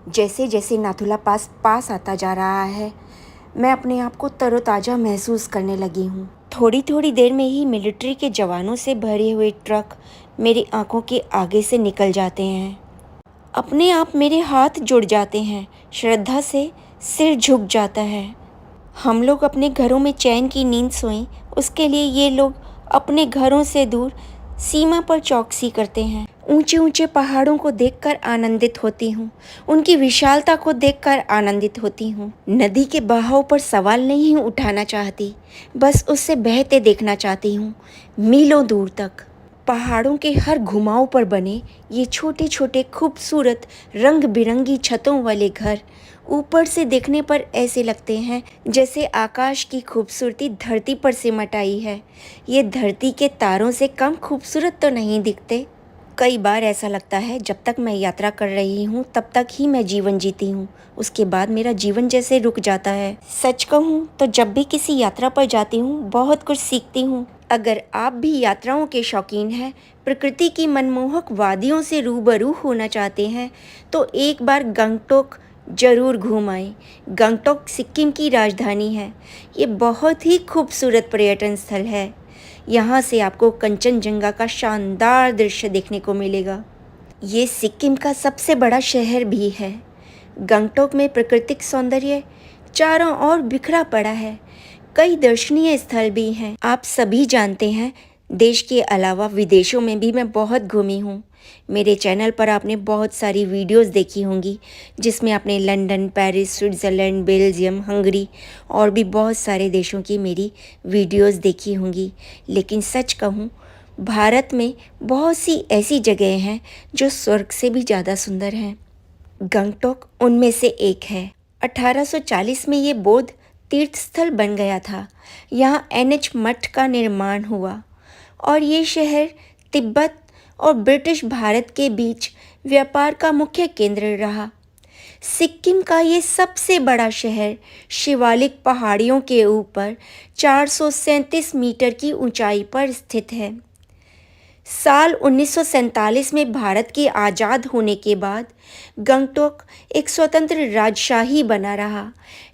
जैसे जैसे नाथुला पास पास आता जा रहा है, मैं अपने आप को तरोताज़ा महसूस करने लगी हूँ। थोड़ी थोड़ी देर में ही मिलिट्री के जवानों से भरे हुए ट्रक मेरी आंखों के आगे से निकल जाते हैं। अपने आप मेरे हाथ जुड़ जाते हैं, श्रद्धा से सिर झुक जाता है। हम लोग अपने घरों में चैन की नींद सोएं, उसके लिए ये लोग अपने घरों से दूर सीमा पर चौकसी करते हैं। ऊंचे ऊंचे पहाड़ों को देखकर आनंदित होती हूँ, उनकी विशालता को देखकर आनंदित होती हूँ। नदी के बहाव पर सवाल नहीं उठाना चाहती, बस उससे बहते देखना चाहती हूँ, मीलों दूर तक। पहाड़ों के हर घुमाव पर बने ये छोटे छोटे खूबसूरत रंग बिरंगी छतों वाले घर ऊपर से देखने पर ऐसे लगते हैं जैसे आकाश की खूबसूरती धरती पर सिमट आई है। ये धरती के तारों से कम खूबसूरत तो नहीं दिखते। कई बार ऐसा लगता है जब तक मैं यात्रा कर रही हूँ तब तक ही मैं जीवन जीती हूँ, उसके बाद मेरा जीवन जैसे रुक जाता है। सच कहूँ तो जब भी किसी यात्रा पर जाती हूँ बहुत कुछ सीखती हूँ। अगर आप भी यात्राओं के शौकीन हैं, प्रकृति की मनमोहक वादियों से रूबरू होना चाहते हैं, तो एक बार गंगटोक जरूर घूम आए। गंगटोक सिक्किम की राजधानी है। ये बहुत ही खूबसूरत पर्यटन स्थल है। यहाँ से आपको कंचनजंगा का शानदार दृश्य देखने को मिलेगा। ये सिक्किम का सबसे बड़ा शहर भी है। गंगटोक में प्राकृतिक सौंदर्य चारों ओर बिखरा पड़ा है। कई दर्शनीय स्थल भी हैं। आप सभी जानते हैं, देश के अलावा विदेशों में भी मैं बहुत घूमी हूँ। मेरे चैनल पर आपने बहुत सारी वीडियोस देखी होंगी जिसमें आपने London, Paris, Switzerland, Belgium, Hungary और भी बहुत सारे देशों की मेरी वीडियोस देखी होंगी। लेकिन सच कहूँ, भारत में बहुत सी ऐसी जगह हैं जो स्वर्ग से भी ज़्यादा सुंदर हैं। गंगटोक उनमें से एक है। 1840 में ये बौद्ध तीर्थ स्थल बन गया था। यहाँ NH मठ का निर्माण हुआ और ये शहर तिब्बत और ब्रिटिश भारत के बीच व्यापार का मुख्य केंद्र रहा। सिक्किम का ये सबसे बड़ा शहर शिवालिक पहाड़ियों के ऊपर 437 मीटर की ऊंचाई पर स्थित है। साल 1947 में भारत के आज़ाद होने के बाद गंगटोक एक स्वतंत्र राजशाही बना रहा।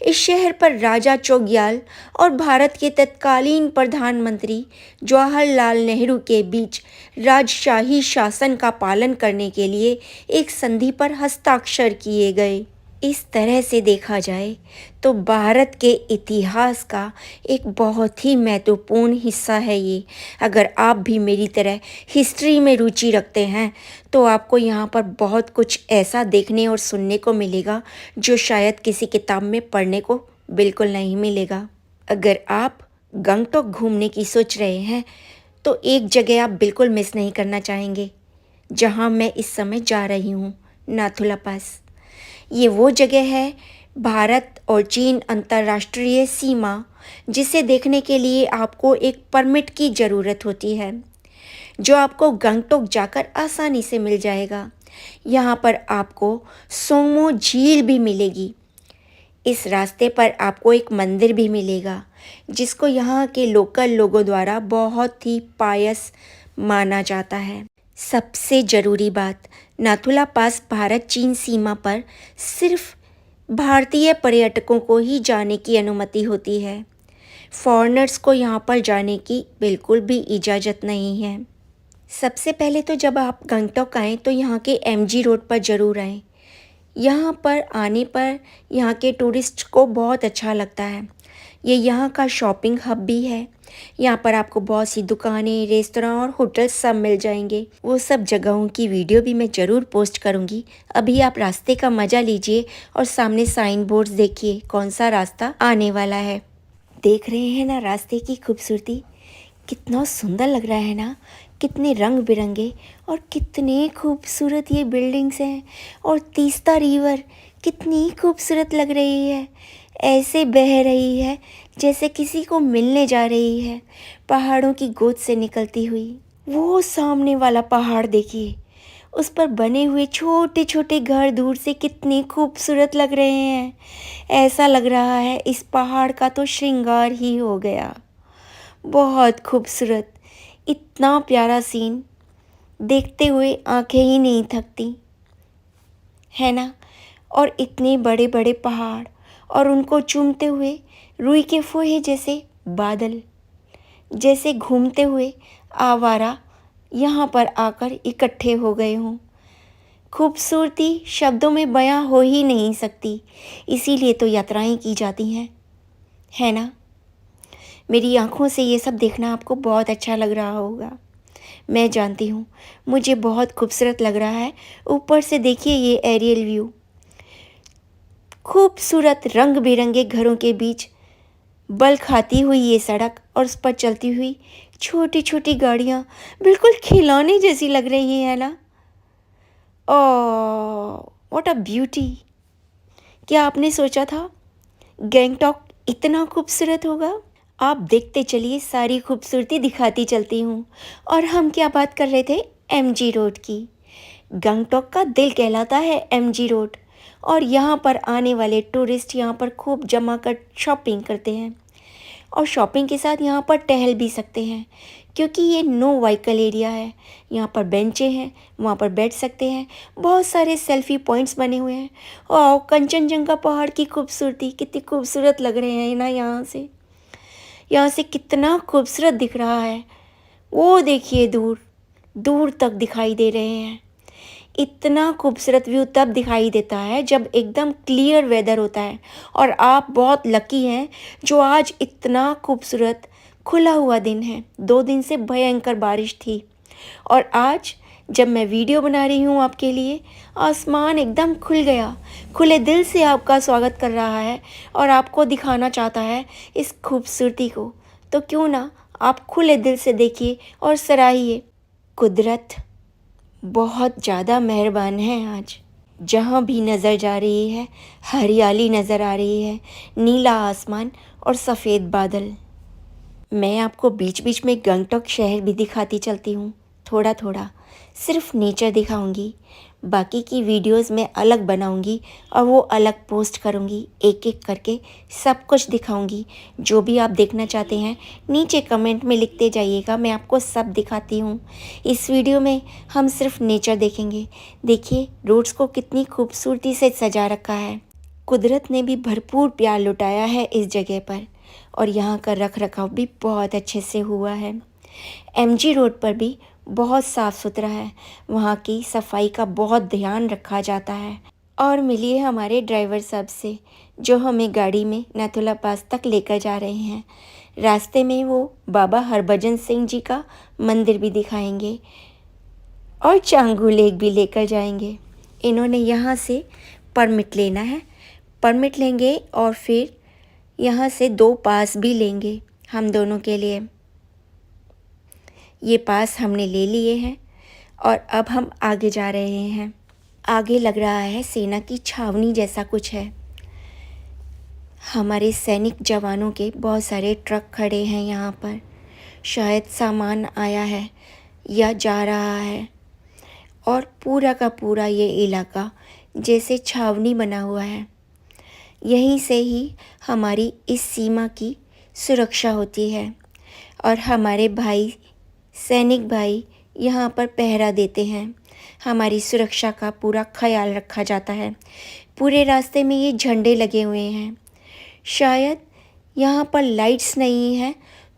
इस शहर पर राजा चोग्याल और भारत के तत्कालीन प्रधानमंत्री जवाहरलाल नेहरू के बीच राजशाही शासन का पालन करने के लिए एक संधि पर हस्ताक्षर किए गए। इस तरह से देखा जाए तो भारत के इतिहास का एक बहुत ही महत्वपूर्ण हिस्सा है ये। अगर आप भी मेरी तरह हिस्ट्री में रुचि रखते हैं तो आपको यहाँ पर बहुत कुछ ऐसा देखने और सुनने को मिलेगा जो शायद किसी किताब में पढ़ने को बिल्कुल नहीं मिलेगा। अगर आप गंगटोक घूमने की सोच रहे हैं तो एक जगह आप बिल्कुल मिस नहीं करना चाहेंगे, जहाँ मैं इस समय जा रही हूँ, नाथुला पास। ये वो जगह है, भारत और चीन अंतर्राष्ट्रीय सीमा, जिसे देखने के लिए आपको एक परमिट की ज़रूरत होती है, जो आपको गंगटोक जाकर आसानी से मिल जाएगा। यहाँ पर आपको सोमो झील भी मिलेगी। इस रास्ते पर आपको एक मंदिर भी मिलेगा जिसको यहाँ के लोकल लोगों द्वारा बहुत ही पायस माना जाता है। सबसे ज़रूरी बात, नाथुला पास भारत चीन सीमा पर सिर्फ भारतीय पर्यटकों को ही जाने की अनुमति होती है। फॉरेनर्स को यहाँ पर जाने की बिल्कुल भी इजाज़त नहीं है। सबसे पहले तो जब आप गंगटोक आएँ तो यहाँ के MG रोड पर ज़रूर आएँ। यहाँ पर आने पर यहाँ के टूरिस्ट को बहुत अच्छा लगता है। ये यहाँ का शॉपिंग हब भी है। यहाँ पर आपको बहुत सी दुकानें, रेस्तरां और होटल सब मिल जाएंगे। वो सब जगहों की वीडियो भी मैं ज़रूर पोस्ट करूँगी। अभी आप रास्ते का मज़ा लीजिए और सामने साइन बोर्ड्स देखिए कौन सा रास्ता आने वाला है। देख रहे हैं ना रास्ते की खूबसूरती, कितना सुंदर लग रहा है ना, कितने रंग बिरंगे और कितने खूबसूरत ये बिल्डिंग्स हैं। और तीस्ता रिवर कितनी खूबसूरत लग रही है, ऐसे बह रही है जैसे किसी को मिलने जा रही है, पहाड़ों की गोद से निकलती हुई। वो सामने वाला पहाड़ देखिए, उस पर बने हुए छोटे छोटे घर दूर से कितने खूबसूरत लग रहे हैं। ऐसा लग रहा है इस पहाड़ का तो श्रृंगार ही हो गया। बहुत खूबसूरत, इतना प्यारा सीन, देखते हुए आंखें ही नहीं थकती, है ना। और इतने बड़े बड़े पहाड़ और उनको चूमते हुए रुई के फोहे जैसे बादल, जैसे घूमते हुए आवारा यहाँ पर आकर इकट्ठे हो गए हों। खूबसूरती शब्दों में बयां हो ही नहीं सकती, इसीलिए तो यात्राएं की जाती हैं, है ना। मेरी आंखों से ये सब देखना आपको बहुत अच्छा लग रहा होगा, मैं जानती हूँ। मुझे बहुत खूबसूरत लग रहा है। ऊपर से देखिए ये एरियल व्यू, खूबसूरत रंग बिरंगे घरों के बीच बल खाती हुई ये सड़क और उस पर चलती हुई छोटी छोटी गाड़ियाँ बिल्कुल खिलौने जैसी लग रही हैं ना। Oh what a beauty. क्या आपने सोचा था गैंगटॉक इतना खूबसूरत होगा? आप देखते चलिए, सारी खूबसूरती दिखाती चलती हूँ। और हम क्या बात कर रहे थे? एमजी रोड की। गंगटोक का दिल कहलाता है एमजी रोड, और यहाँ पर आने वाले टूरिस्ट यहाँ पर खूब जमा कर शॉपिंग करते हैं, और शॉपिंग के साथ यहाँ पर टहल भी सकते हैं, क्योंकि ये नो व्हीकल एरिया है। यहाँ पर बेंचें हैं, वहाँ पर बैठ सकते हैं। बहुत सारे सेल्फी पॉइंट्स बने हुए हैं। और कंचनजंगा पहाड़ की खूबसूरती कितनी खूबसूरत लग रहे हैं ना। यहाँ से कितना खूबसूरत दिख रहा है। वो देखिए दूर दूर तक दिखाई दे रहे हैं। इतना खूबसूरत व्यू तब दिखाई देता है जब एकदम क्लियर वेदर होता है, और आप बहुत लकी हैं जो आज इतना खूबसूरत खुला हुआ दिन है। 2 दिन से भयंकर बारिश थी, और आज जब मैं वीडियो बना रही हूँ आपके लिए, आसमान एकदम खुल गया, खुले दिल से आपका स्वागत कर रहा है और आपको दिखाना चाहता है इस खूबसूरती को। तो क्यों ना आप खुले दिल से देखिए और सराहिए। कुदरत बहुत ज़्यादा मेहरबान है। आज जहाँ भी नज़र जा रही है हरियाली नज़र आ रही है, नीला आसमान और सफ़ेद बादल। मैं आपको बीच बीच में गंगटोक शहर भी दिखाती चलती हूँ, थोड़ा थोड़ा। सिर्फ नेचर दिखाऊंगी, बाकी की वीडियोस मैं अलग बनाऊंगी और वो अलग पोस्ट करूंगी। एक एक करके सब कुछ दिखाऊंगी। जो भी आप देखना चाहते हैं नीचे कमेंट में लिखते जाइएगा, मैं आपको सब दिखाती हूँ। इस वीडियो में हम सिर्फ नेचर देखेंगे। देखिए रोड्स को कितनी खूबसूरती से सजा रखा है। कुदरत ने भी भरपूर प्यार लुटाया है इस जगह पर, और यहाँ का रख रखाव भी बहुत अच्छे से हुआ है। एमजी रोड पर भी बहुत साफ़ सुथरा है, वहाँ की सफाई का बहुत ध्यान रखा जाता है। और मिलिए हमारे ड्राइवर साहब से, जो हमें गाड़ी में नाथुला पास तक लेकर जा रहे हैं। रास्ते में वो बाबा हरभजन सिंह जी का मंदिर भी दिखाएंगे और चांगू लेक भी लेकर जाएंगे। इन्होंने यहाँ से परमिट लेना है, परमिट लेंगे और फिर यहाँ से 2 पास भी लेंगे हम दोनों के लिए। ये पास हमने ले लिए हैं और अब हम आगे जा रहे हैं। आगे लग रहा है सेना की छावनी जैसा कुछ है। हमारे सैनिक जवानों के बहुत सारे ट्रक खड़े हैं यहाँ पर, शायद सामान आया है या जा रहा है। और पूरा का पूरा ये इलाका जैसे छावनी बना हुआ है। यहीं से ही हमारी इस सीमा की सुरक्षा होती है, और हमारे भाई सैनिक भाई यहाँ पर पहरा देते हैं। हमारी सुरक्षा का पूरा ख्याल रखा जाता है। पूरे रास्ते में ये झंडे लगे हुए हैं। शायद यहाँ पर लाइट्स नहीं हैं,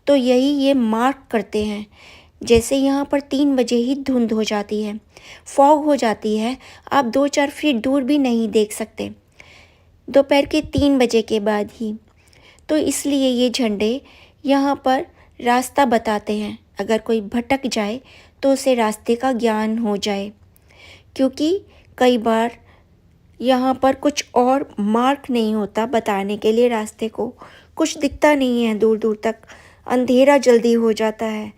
तो यही ये मार्क करते हैं। जैसे यहाँ पर 3 बजे ही धुंध हो जाती है, फॉग हो जाती है, आप 2-4 फीट दूर भी नहीं देख सकते दोपहर के 3 बजे के बाद ही। तो इसलिए ये झंडे यहाँ पर रास्ता बताते हैं। अगर कोई भटक जाए तो उसे रास्ते का ज्ञान हो जाए, क्योंकि कई बार यहाँ पर कुछ और मार्क नहीं होता बताने के लिए रास्ते को, कुछ दिखता नहीं है दूर दूर तक, अंधेरा जल्दी हो जाता है,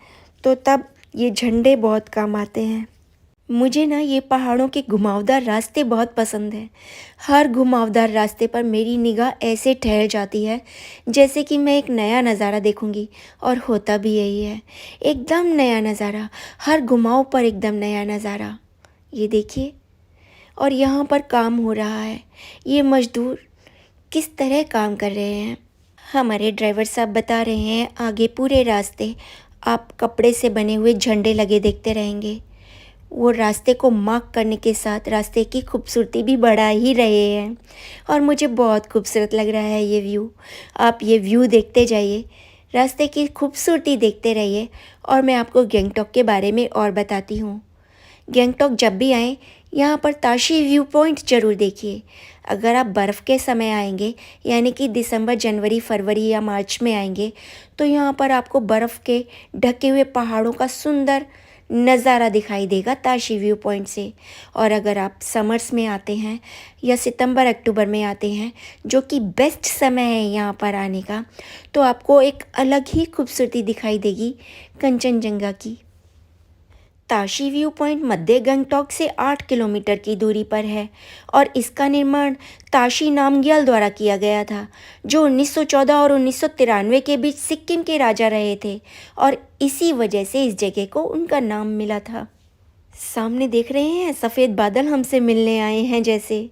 तो तब ये झंडे बहुत काम आते हैं। मुझे ना ये पहाड़ों के घुमावदार रास्ते बहुत पसंद हैं। हर घुमावदार रास्ते पर मेरी निगाह ऐसे ठहर जाती है जैसे कि मैं एक नया नज़ारा देखूंगी, और होता भी यही है, एकदम नया नज़ारा। हर घुमाव पर एकदम नया नज़ारा। ये देखिए, और यहाँ पर काम हो रहा है। ये मज़दूर किस तरह काम कर रहे हैं। हमारे ड्राइवर साहब बता रहे हैं आगे पूरे रास्ते आप कपड़े से बने हुए झंडे लगे देखते रहेंगे। वो रास्ते को मार्क करने के साथ रास्ते की खूबसूरती भी बढ़ा ही रहे हैं और मुझे बहुत खूबसूरत लग रहा है ये व्यू। आप ये व्यू देखते जाइए, रास्ते की खूबसूरती देखते रहिए और मैं आपको गैंगटॉक के बारे में और बताती हूँ। गैंगटॉक जब भी आएँ यहाँ पर ताशी व्यू पॉइंट ज़रूर देखिए। अगर आप बर्फ़ के समय आएंगे यानी कि दिसंबर, जनवरी, फरवरी या मार्च में आएंगे तो यहाँ पर आपको बर्फ़ के ढके हुए पहाड़ों का सुंदर नज़ारा दिखाई देगा ताशी व्यू पॉइंट से। और अगर आप समर्स में आते हैं या सितंबर अक्टूबर में आते हैं, जो कि बेस्ट समय है यहाँ पर आने का, तो आपको एक अलग ही खूबसूरती दिखाई देगी कंचनजंगा की। ताशी व्यू पॉइंट मध्य गंगटोक से 8 किलोमीटर की दूरी पर है और इसका निर्माण ताशी नामग्याल द्वारा किया गया था, जो 1914 और 1993 के बीच सिक्किम के राजा रहे थे और इसी वजह से इस जगह को उनका नाम मिला था। सामने देख रहे हैं सफ़ेद बादल हमसे मिलने आए हैं जैसे।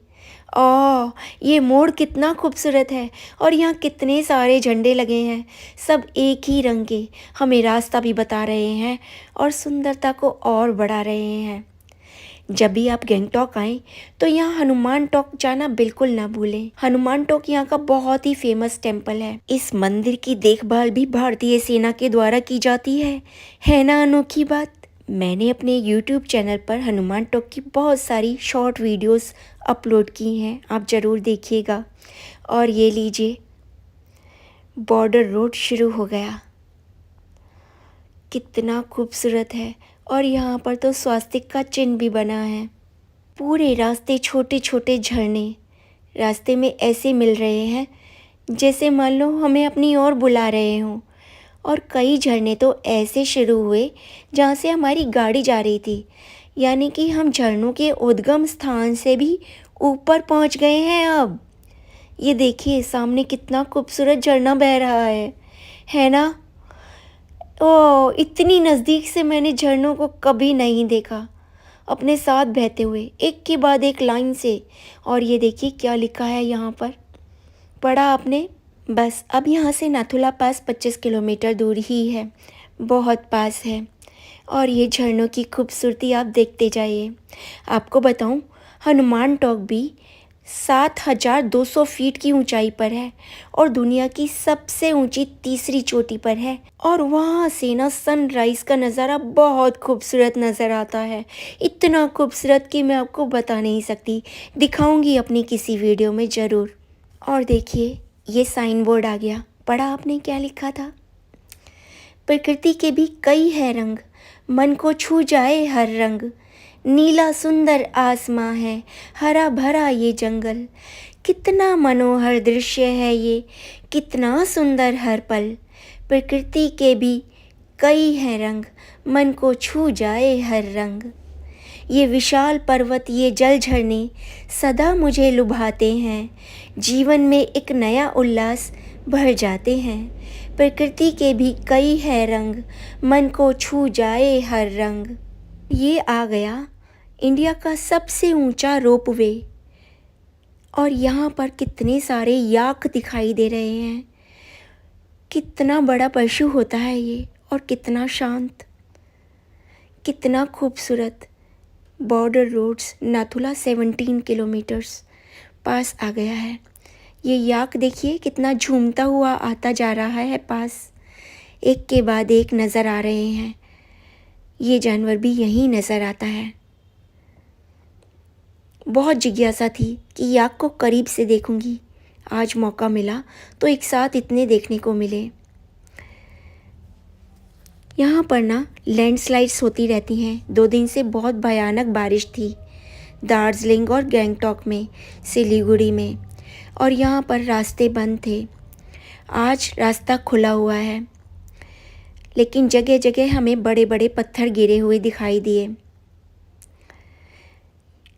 ओह, ये मोड़ कितना खूबसूरत है और यहाँ कितने सारे झंडे लगे हैं, सब एक ही रंग के, हमें रास्ता भी बता रहे हैं और सुंदरता को और बढ़ा रहे हैं। जब भी आप गैंगटॉक आएँ तो यहाँ हनुमान टॉक जाना बिल्कुल ना भूलें। हनुमान टॉक यहाँ का बहुत ही फेमस टेम्पल है। इस मंदिर की देखभाल भी भारतीय सेना के द्वारा की जाती है ना अनोखी बात। मैंने अपने YouTube चैनल पर हनुमान टॉक की बहुत सारी शॉर्ट वीडियोस अपलोड की हैं, आप ज़रूर देखिएगा। और ये लीजिए, बॉर्डर रोड शुरू हो गया, कितना खूबसूरत है। और यहाँ पर तो स्वास्तिक का चिन्ह भी बना है। पूरे रास्ते छोटे छोटे झरने रास्ते में ऐसे मिल रहे हैं जैसे मान लो हमें अपनी ओर बुला रहे हों। और कई झरने तो ऐसे शुरू हुए जहाँ से हमारी गाड़ी जा रही थी, यानी कि हम झरनों के उद्गम स्थान से भी ऊपर पहुँच गए हैं अब। ये देखिए सामने कितना खूबसूरत झरना बह रहा है ना। ओह, इतनी नज़दीक से मैंने झरनों को कभी नहीं देखा, अपने साथ बहते हुए एक के बाद एक लाइन से। और ये देखिए क्या लिखा है यहाँ पर, पढ़ा आपने? बस अब यहाँ से नाथुला पास 25 किलोमीटर दूर ही है, बहुत पास है। और ये झरनों की खूबसूरती आप देखते जाइए। आपको बताऊँ, हनुमान टॉक भी 7,200 फीट की ऊंचाई पर है और दुनिया की सबसे ऊंची तीसरी चोटी पर है। और वहाँ से ना सनराइज़ का नज़ारा बहुत खूबसूरत नज़र आता है, इतना खूबसूरत कि मैं आपको बता नहीं सकती, दिखाऊंगी अपनी किसी वीडियो में ज़रूर। और देखिए ये साइन बोर्ड आ गया, पढ़ा आपने क्या लिखा था? प्रकृति के भी कई है रंग, मन को छू जाए हर रंग, नीला सुंदर आसमां है, हरा भरा ये जंगल, कितना मनोहर दृश्य है ये, कितना सुंदर हर पल, प्रकृति के भी कई हैं रंग, मन को छू जाए हर रंग। ये विशाल पर्वत, ये जल झरने सदा मुझे लुभाते हैं, जीवन में एक नया उल्लास भर जाते हैं, प्रकृति के भी कई है रंग, मन को छू जाए हर रंग। ये आ गया इंडिया का सबसे ऊंचा रोपवे और यहाँ पर कितने सारे याक दिखाई दे रहे हैं। कितना बड़ा पशु होता है ये और कितना शांत, कितना खूबसूरत। बॉर्डर रोड्स नाथुला 17 किलोमीटर्स पास आ गया है। ये याक देखिए कितना झूमता हुआ आता जा रहा है पास, एक के बाद एक नज़र आ रहे हैं। ये जानवर भी यहीं नज़र आता है। बहुत जिज्ञासा थी कि याक को करीब से देखूंगी, आज मौका मिला तो एक साथ इतने देखने को मिले। यहाँ पर ना लैंडस्लाइड्स होती रहती हैं, 2 दिन से बहुत भयानक बारिश थी दार्जिलिंग और गैंगटॉक में, सिलीगुड़ी में, और यहाँ पर रास्ते बंद थे। आज रास्ता खुला हुआ है, लेकिन जगह जगह हमें बड़े बड़े पत्थर गिरे हुए दिखाई दिए।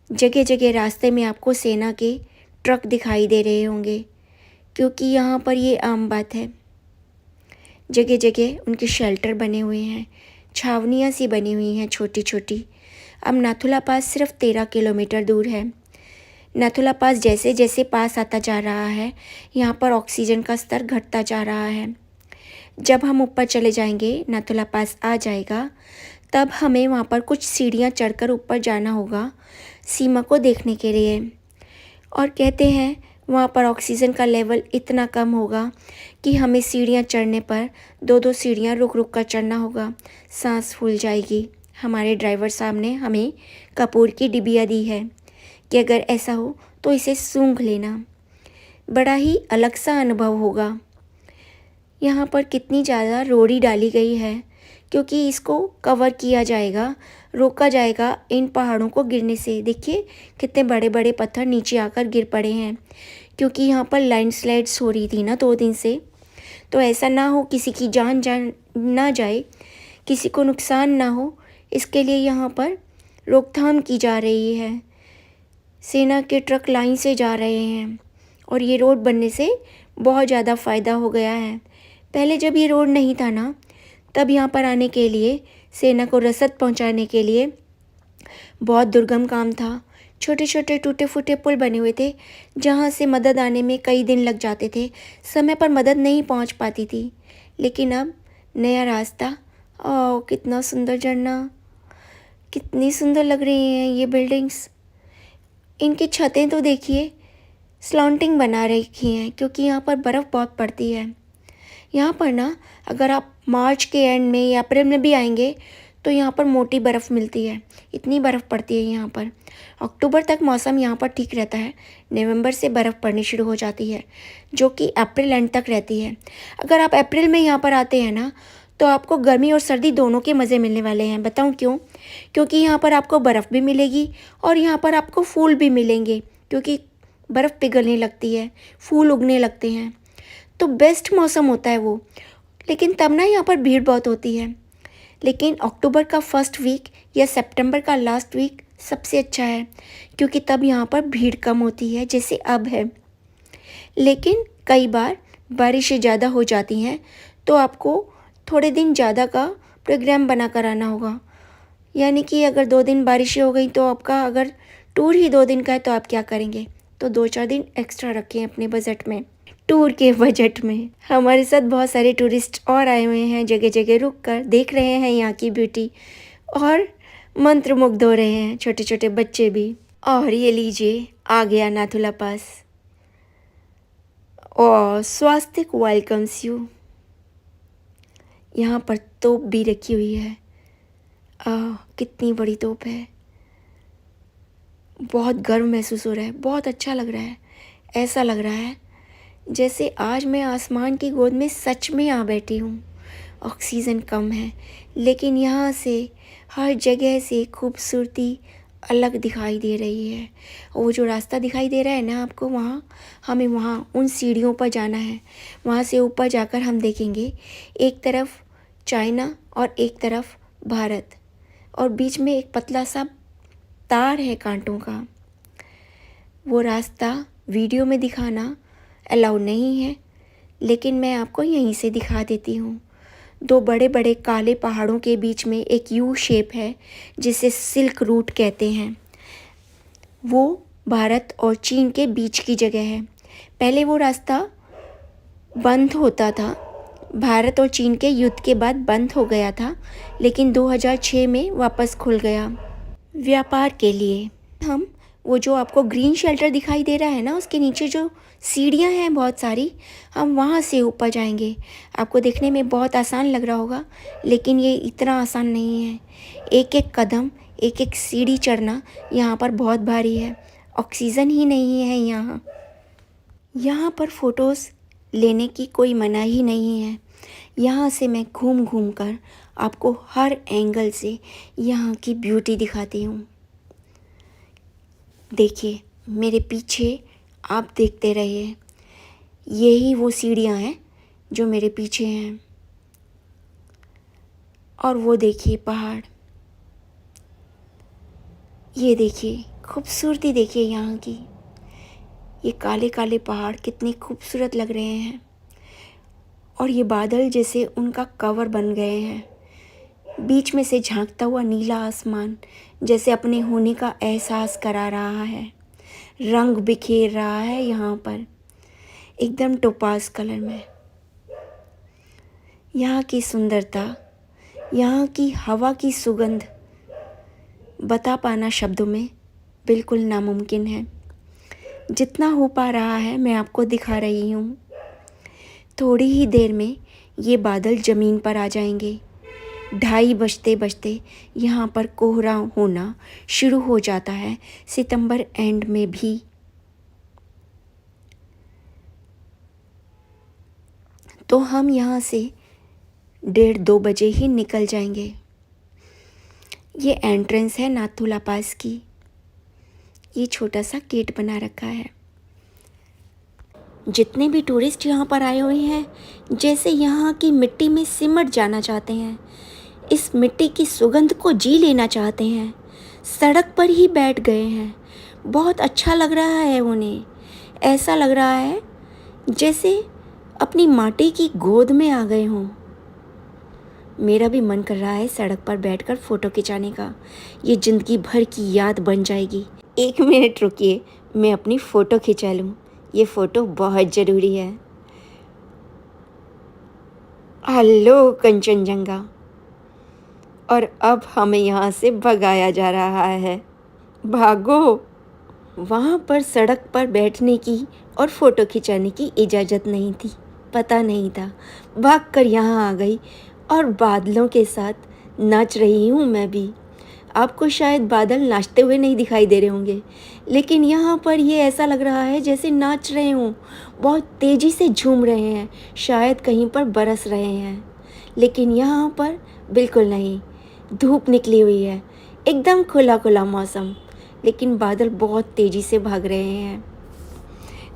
जगह जगह रास्ते में आपको सेना के ट्रक दिखाई दे रहे होंगे, क्योंकि यहाँ पर ये आम बात है। जगह जगह उनके शेल्टर बने हुए हैं, छावनियाँ सी बनी हुई हैं छोटी छोटी। अब नाथुला पास सिर्फ 13 किलोमीटर दूर है। नाथुला पास जैसे जैसे पास आता जा रहा है, यहाँ पर ऑक्सीजन का स्तर घटता जा रहा है। जब हम ऊपर चले जाएंगे, नाथुला पास आ जाएगा, तब हमें वहाँ पर कुछ सीढ़ियाँ चढ़कर ऊपर जाना होगा सीमा को देखने के लिए। और कहते हैं वहाँ पर ऑक्सीजन का लेवल इतना कम होगा कि हमें सीढ़ियाँ चढ़ने पर 2-2 सीढ़ियाँ रुक रुक कर चढ़ना होगा, सांस फूल जाएगी। हमारे ड्राइवर साहब ने हमें कपूर की डिबिया दी है कि अगर ऐसा हो तो इसे सूंघ लेना, बड़ा ही अलग सा अनुभव होगा। यहाँ पर कितनी ज़्यादा रोड़ी डाली गई है क्योंकि इसको कवर किया जाएगा, रोका जाएगा इन पहाड़ों को गिरने से। देखिए कितने बड़े बड़े पत्थर नीचे आकर गिर पड़े हैं क्योंकि यहाँ पर लैंडस्लाइड्स हो रही थी ना 2 दिन से। तो ऐसा ना हो किसी की जान ना जाए, किसी को नुकसान ना हो, इसके लिए यहाँ पर रोकथाम की जा रही है। सेना के ट्रक लाइन से जा रहे हैं और ये रोड बनने से बहुत ज़्यादा फ़ायदा हो गया है। पहले जब ये रोड नहीं था ना, तब यहाँ पर आने के लिए, सेना को रसद पहुँचाने के लिए बहुत दुर्गम काम था। छोटे छोटे टूटे फूटे पुल बने हुए थे जहाँ से मदद आने में कई दिन लग जाते थे, समय पर मदद नहीं पहुँच पाती थी। लेकिन अब नया रास्ता, ओह कितना सुंदर झरना, कितनी सुंदर लग रही हैं ये बिल्डिंग्स। इनकी छतें तो देखिए स्लॉन्टिंग बना रखी हैं क्योंकि यहाँ पर बर्फ़ बहुत पड़ती है। यहाँ पर ना अगर आप मार्च के एंड में या अप्रैल में भी आएंगे तो यहाँ पर मोटी बर्फ़ मिलती है, इतनी बर्फ़ पड़ती है यहाँ पर। अक्टूबर तक मौसम यहाँ पर ठीक रहता है, नवंबर से बर्फ़ पड़नी शुरू हो जाती है जो कि अप्रैल एंड तक रहती है। अगर आप अप्रैल में यहाँ पर आते हैं ना तो आपको गर्मी और सर्दी दोनों के मज़े मिलने वाले हैं। बताऊँ क्यों? क्योंकि यहाँ पर आपको बर्फ़ भी मिलेगी और यहाँ पर आपको फूल भी मिलेंगे क्योंकि बर्फ़ पिघलने लगती है, फूल उगने लगते हैं, तो बेस्ट मौसम होता है वो। लेकिन तब ना यहाँ पर भीड़ बहुत होती है। लेकिन अक्टूबर का फर्स्ट वीक या सितंबर का लास्ट वीक सबसे अच्छा है क्योंकि तब यहाँ पर भीड़ कम होती है जैसे अब है। लेकिन कई बार बारिशें ज़्यादा हो जाती हैं तो आपको थोड़े दिन ज़्यादा का प्रोग्राम बना कर आना होगा। यानी कि अगर 2 दिन बारिशें हो गई तो आपका अगर टूर ही 2 दिन का है तो आप क्या करेंगे? तो 2-4 दिन एक्स्ट्रा रखें अपने बजट में, टूर के बजट में। हमारे साथ बहुत सारे टूरिस्ट और आए हुए हैं, जगह जगह रुक कर देख रहे हैं यहाँ की ब्यूटी और मंत्रमुग्ध हो रहे हैं, छोटे छोटे बच्चे भी। और ये लीजिए आ गया नाथुला पास और स्वास्तिक वेलकम्स यू। यहाँ पर तोप भी रखी हुई है, कितनी बड़ी तोप है। बहुत गर्व महसूस हो रहा है, बहुत अच्छा लग रहा है। ऐसा लग रहा है जैसे आज मैं आसमान की गोद में सच में आ बैठी हूँ। ऑक्सीजन कम है लेकिन यहाँ से हर जगह से खूबसूरती अलग दिखाई दे रही है। वो जो रास्ता दिखाई दे रहा है ना आपको, वहाँ हमें वहाँ उन सीढ़ियों पर जाना है। वहाँ से ऊपर जाकर हम देखेंगे एक तरफ चाइना और एक तरफ भारत, और बीच में एक पतला सा तार है कांटों का। वो रास्ता वीडियो में दिखाना अलाउ नहीं है लेकिन मैं आपको यहीं से दिखा देती हूँ। 2 बड़े बड़े काले पहाड़ों के बीच में एक यू शेप है जिसे सिल्क रूट कहते हैं। वो भारत और चीन के बीच की जगह है। पहले वो रास्ता बंद होता था, भारत और चीन के युद्ध के बाद बंद हो गया था, लेकिन 2006 में वापस खुल गया व्यापार के लिए। हम वो जो आपको ग्रीन शेल्टर दिखाई दे रहा है ना, उसके नीचे जो सीढ़ियाँ हैं बहुत सारी, हम वहाँ से ऊपर जाएंगे। आपको देखने में बहुत आसान लग रहा होगा लेकिन ये इतना आसान नहीं है। एक एक कदम, एक एक सीढ़ी चढ़ना यहाँ पर बहुत भारी है। ऑक्सीजन ही नहीं है यहाँ। यहाँ पर फ़ोटोज़ लेने की कोई मनाही नहीं है। यहाँ से मैं घूम घूम कर आपको हर एंगल से यहाँ की ब्यूटी दिखाती हूँ। देखिए मेरे पीछे, आप देखते रहिए, यही वो सीढ़ियाँ हैं जो मेरे पीछे हैं। और वो देखिए पहाड़, ये देखिए खूबसूरती, देखिए यहाँ की। ये काले काले पहाड़ कितने खूबसूरत लग रहे हैं और ये बादल जैसे उनका कवर बन गए हैं। बीच में से झांकता हुआ नीला आसमान जैसे अपने होने का एहसास करा रहा है, रंग बिखेर रहा है यहाँ पर एकदम टोपाज कलर में। यहाँ की सुंदरता यहाँ की हवा की सुगंध बता पाना शब्दों में बिल्कुल नामुमकिन है। जितना हो पा रहा है मैं आपको दिखा रही हूँ। थोड़ी ही देर में ये बादल ज़मीन पर आ जाएंगे। 2:30 बजते बजते यहाँ पर कोहरा होना शुरू हो जाता है, सितंबर एंड में भी। तो हम यहाँ से 1:30-2 बजे ही निकल जाएंगे। ये एंट्रेंस है नाथुला पास की। ये छोटा सा गेट बना रखा है। जितने भी टूरिस्ट यहाँ पर आए हुए हैं, जैसे यहाँ की मिट्टी में सिमट जाना चाहते हैं, इस मिट्टी की सुगंध को जी लेना चाहते हैं, सड़क पर ही बैठ गए हैं। बहुत अच्छा लग रहा है उन्हें। ऐसा लग रहा है जैसे अपनी माटी की गोद में आ गए हों। मेरा भी मन कर रहा है सड़क पर बैठकर फ़ोटो खिंचाने का। ये ज़िंदगी भर की याद बन जाएगी। 1 मिनट रुकिए, मैं अपनी फ़ोटो खिंचा लूँ। ये फ़ोटो बहुत ज़रूरी है। हेलो कंचनजंगा। और अब हमें यहाँ से भगाया जा रहा है। भागो। वहाँ पर सड़क पर बैठने की और फ़ोटो खिंचाने की इजाज़त नहीं थी, पता नहीं था। भागकर यहाँ आ गई और बादलों के साथ नाच रही हूँ मैं भी। आपको शायद बादल नाचते हुए नहीं दिखाई दे रहे होंगे, लेकिन यहाँ पर ये ऐसा लग रहा है जैसे नाच रहे हों, बहुत तेज़ी से झूम रहे हैं, शायद कहीं पर बरस रहे हैं। लेकिन यहाँ पर बिल्कुल नहीं, धूप निकली हुई है, एकदम खुला खुला मौसम, लेकिन बादल बहुत तेज़ी से भाग रहे हैं।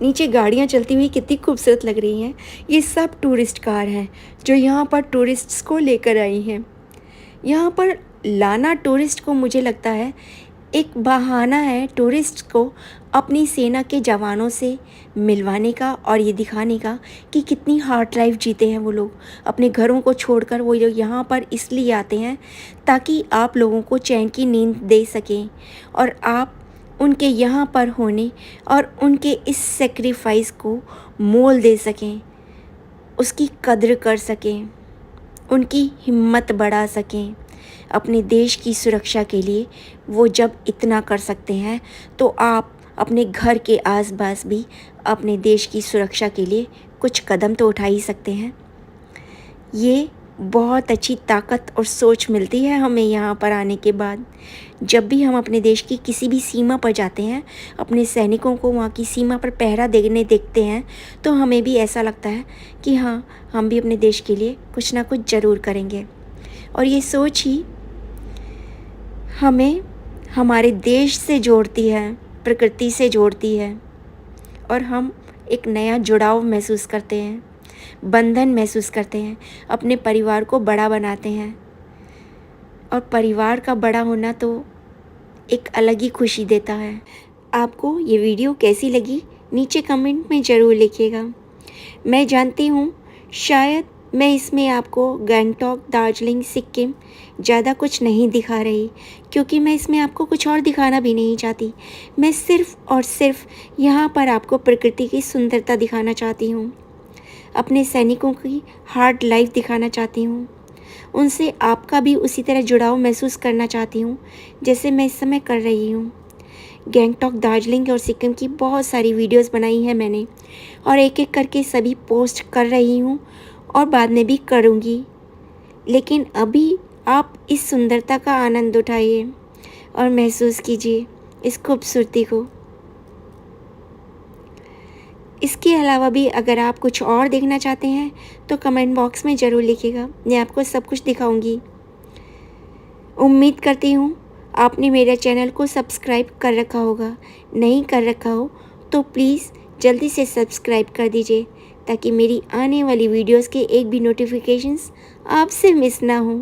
नीचे गाड़ियाँ चलती हुई कितनी खूबसूरत लग रही हैं। ये सब टूरिस्ट कार हैं जो यहाँ पर टूरिस्ट्स को लेकर आई हैं। यहाँ पर लाना टूरिस्ट को, मुझे लगता है, एक बहाना है टूरिस्ट को अपनी सेना के जवानों से मिलवाने का और ये दिखाने का कि कितनी हार्ड लाइफ जीते हैं वो लोग। अपने घरों को छोड़कर वो लोग यहाँ पर इसलिए आते हैं ताकि आप लोगों को चैन की नींद दे सकें और आप उनके यहाँ पर होने और उनके इस सेक्रीफाइस को मोल दे सकें, उसकी कद्र कर सकें, उनकी हिम्मत बढ़ा सकें। अपने देश की सुरक्षा के लिए वो जब इतना कर सकते हैं, तो आप अपने घर के आसपास भी अपने देश की सुरक्षा के लिए कुछ कदम तो उठा ही सकते हैं। ये बहुत अच्छी ताकत और सोच मिलती है हमें यहाँ पर आने के बाद। जब भी हम अपने देश की किसी भी सीमा पर जाते हैं, अपने सैनिकों को वहाँ की सीमा पर पहरा देने देखते हैं, तो हमें भी ऐसा लगता है कि हाँ, हम भी अपने देश के लिए कुछ ना कुछ ज़रूर करेंगे। और ये सोच ही हमें हमारे देश से जोड़ती है, प्रकृति से जोड़ती है, और हम एक नया जुड़ाव महसूस करते हैं, बंधन महसूस करते हैं, अपने परिवार को बड़ा बनाते हैं। और परिवार का बड़ा होना तो एक अलग ही खुशी देता है। आपको ये वीडियो कैसी लगी नीचे कमेंट में ज़रूर लिखिएगा। मैं जानती हूँ शायद मैं इसमें आपको गैंगटॉक, दार्जिलिंग, सिक्किम ज़्यादा कुछ नहीं दिखा रही, क्योंकि मैं इसमें आपको कुछ और दिखाना भी नहीं चाहती। मैं सिर्फ़ और सिर्फ यहाँ पर आपको प्रकृति की सुंदरता दिखाना चाहती हूँ, अपने सैनिकों की हार्ड लाइफ दिखाना चाहती हूँ, उनसे आपका भी उसी तरह जुड़ाव महसूस करना चाहती हूँ जैसे मैं इस समय कर रही हूँ। गैंगटॉक, दार्जिलिंग और सिक्किम की बहुत सारी वीडियोस बनाई हैं मैंने, और एक एक करके सभी पोस्ट कर रही हूँ और बाद में भी करूँगी। लेकिन अभी आप इस सुंदरता का आनंद उठाइए और महसूस कीजिए इस खूबसूरती को। इसके अलावा भी अगर आप कुछ और देखना चाहते हैं तो कमेंट बॉक्स में ज़रूर लिखिएगा, मैं आपको सब कुछ दिखाऊंगी। उम्मीद करती हूँ आपने मेरे चैनल को सब्सक्राइब कर रखा होगा। नहीं कर रखा हो तो प्लीज़ जल्दी से सब्सक्राइब कर दीजिए, ताकि मेरी आने वाली वीडियोस के एक भी नोटिफिकेशंस आपसे मिस ना हो।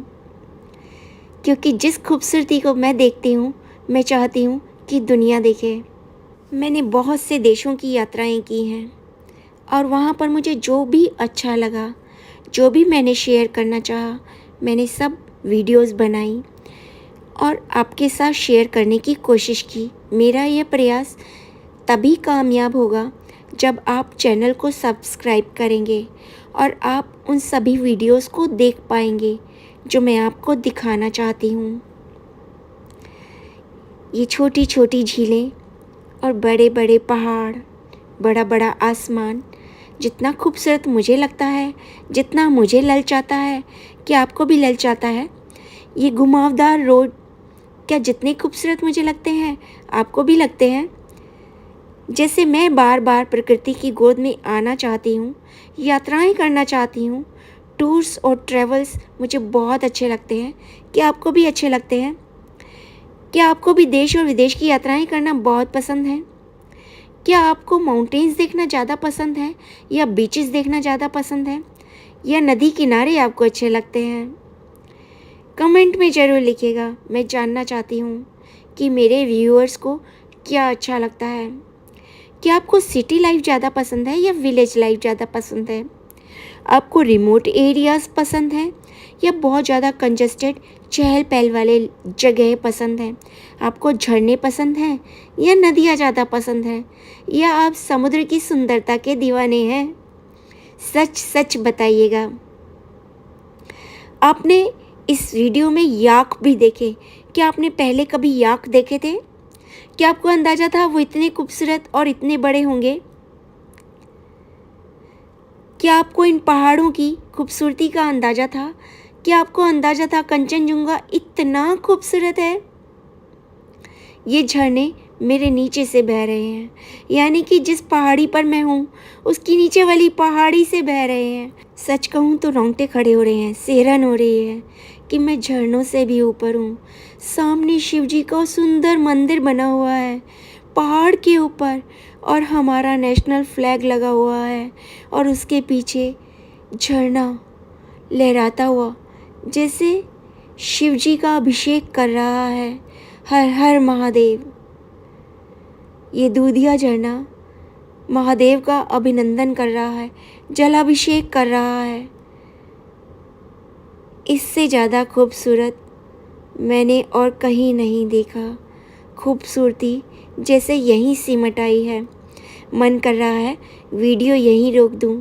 क्योंकि जिस खूबसूरती को मैं देखती हूँ, मैं चाहती हूँ कि दुनिया देखे। मैंने बहुत से देशों की यात्राएं की हैं और वहाँ पर मुझे जो भी अच्छा लगा, जो भी मैंने शेयर करना चाहा, मैंने सब वीडियोस बनाई और आपके साथ शेयर करने की कोशिश की। मेरा यह प्रयास तभी कामयाब होगा जब आप चैनल को सब्सक्राइब करेंगे और आप उन सभी वीडियोस को देख पाएंगे जो मैं आपको दिखाना चाहती हूँ। ये छोटी छोटी झीलें और बड़े बड़े पहाड़, बड़ा बड़ा आसमान जितना खूबसूरत मुझे लगता है, जितना मुझे ललचाता है, क्या आपको भी ललचाता है? ये घुमावदार रोड क्या जितने खूबसूरत मुझे लगते हैं आपको भी लगते हैं? जैसे मैं बार बार प्रकृति की गोद में आना चाहती हूँ, यात्राएं करना चाहती हूँ। टूर्स और ट्रैवल्स मुझे बहुत अच्छे लगते हैं। क्या आपको भी अच्छे लगते हैं? क्या आपको भी देश और विदेश की यात्राएं करना बहुत पसंद है? क्या आपको माउंटेन्स देखना ज़्यादा पसंद है या बीचेस देखना ज़्यादा पसंद है, या नदी किनारे आपको अच्छे लगते हैं? कमेंट में ज़रूर लिखिएगा। मैं जानना चाहती हूँ कि मेरे व्यूअर्स को क्या अच्छा लगता है। क्या आपको सिटी लाइफ ज़्यादा पसंद है या विलेज लाइफ ज़्यादा पसंद है? आपको रिमोट एरियाज़ पसंद है या बहुत ज़्यादा कंजस्टेड चहल पहल वाले जगह पसंद हैं? आपको झरने पसंद हैं या नदियाँ ज़्यादा पसंद हैं, या आप समुद्र की सुंदरता के दीवाने हैं? सच सच बताइएगा। आपने इस वीडियो में याक भी देखे। क्या आपने पहले कभी याक देखे थे? क्या आपको अंदाज़ा था वो इतने खूबसूरत और इतने बड़े होंगे? क्या आपको इन पहाड़ों की खूबसूरती का अंदाज़ा था? क्या आपको अंदाज़ा था कंचनजंगा इतना खूबसूरत है? ये झरने मेरे नीचे से बह रहे हैं, यानी कि जिस पहाड़ी पर मैं हूँ उसकी नीचे वाली पहाड़ी से बह रहे हैं। सच कहूँ तो रोंगटे खड़े हो रहे हैं, सिहरन हो रही है कि मैं झरनों से भी ऊपर हूँ। सामने शिव जी का सुंदर मंदिर बना हुआ है पहाड़ के ऊपर, और हमारा नेशनल फ्लैग लगा हुआ है, और उसके पीछे झरना लहराता हुआ जैसे शिव जी का अभिषेक कर रहा है। हर हर महादेव। ये दूधिया झरना महादेव का अभिनंदन कर रहा है, जलाभिषेक कर रहा है। इससे ज़्यादा खूबसूरत मैंने और कहीं नहीं देखा। खूबसूरती जैसे यहीं सिमट आई है। मन कर रहा है वीडियो यहीं रोक दूं,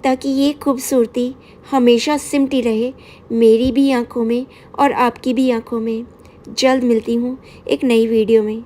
ताकि ये खूबसूरती हमेशा सिमटी रहे मेरी भी आंखों में और आपकी भी आंखों में। जल्द मिलती हूँ एक नई वीडियो में।